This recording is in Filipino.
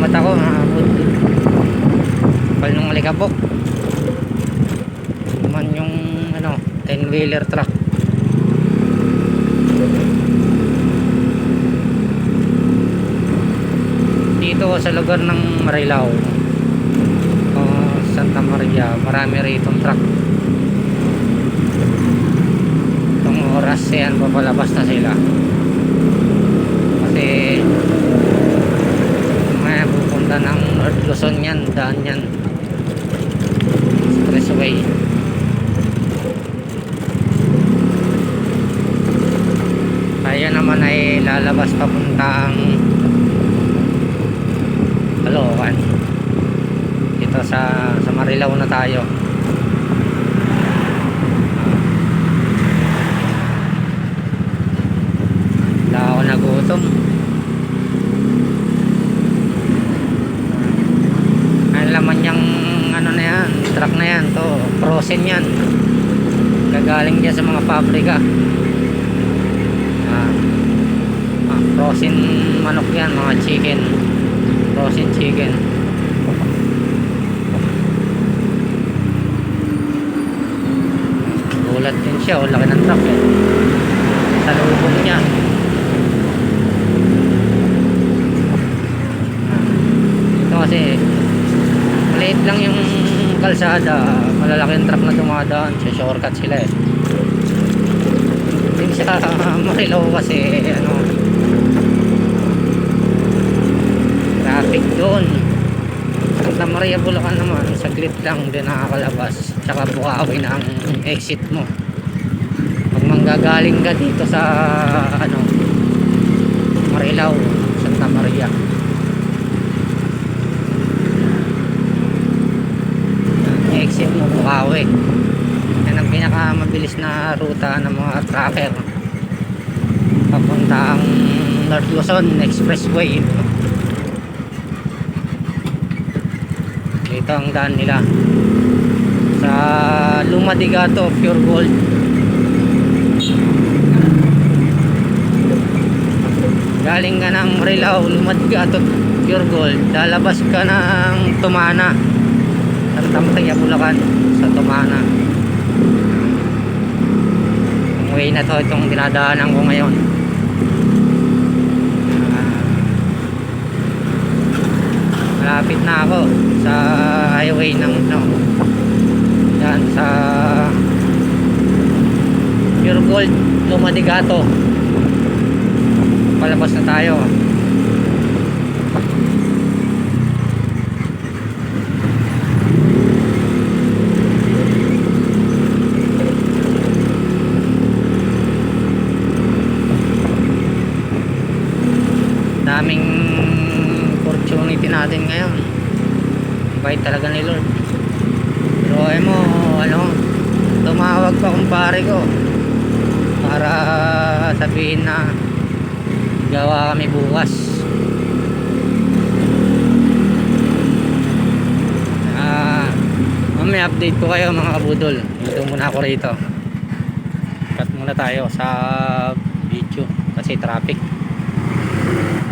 nagbuhat ako mga budol. Kapal nung malikabok naman yung ano 10-wheeler truck. Dito sa lugar ng Marilao, Santa Maria, marami rito truck. Itong oras yan papalabas na sila kasi may pupunta ng North Luzon yan, daan yan expressway. Kaya naman ay lalabas papuntang Caloocan. Dito sa Marilao na tayo. Wala ako nagutom. Ang laman niyang ano na yan, truck na yan to, frozen yan, gagaling dyan sa mga pabrika. Frozen manok yan, mga chicken, frozen chicken. Gulat din siya, laki ng truck eh, sa lubong niya. Ito kasi maliit lang yung kalsada, malalaki yung truck na dumadaan, so shortcut sila eh. Din sa Marilao kasi ano, traffic doon. Santa Maria, Bulacan naman saglit lang din nakakalabas, tsaka Bukawi na ang exit mo pag manggagaling ka dito sa ano Marilao, Santa Maria. Exit mo Bukawi, yan ang pinaka mabilis na ruta ng mga tracker papuntang North Luzon Expressway. Ito ang daan nila sa Lumadigato Pure Gold. Galing ka ng Marilao, Lumadigato Pure Gold, lalabas ka ng Tumana, Santa Maria, Bulacan, sa Tumana. Yung way na to, itong dinadaanan ko ngayon. Malapit na ako sa highway ng no, yan sa Pure Gold, Lumadigato. Palabas na tayo. Daming opportunity natin ngayon, bait talaga ni Lord. Pero ay mo ano, tumawag pa kumpare ko para sabihin na gawa kami bukas. May update ko kayo mga kabudol. Dito muna ako rito, cut muna tayo sa video kasi traffic.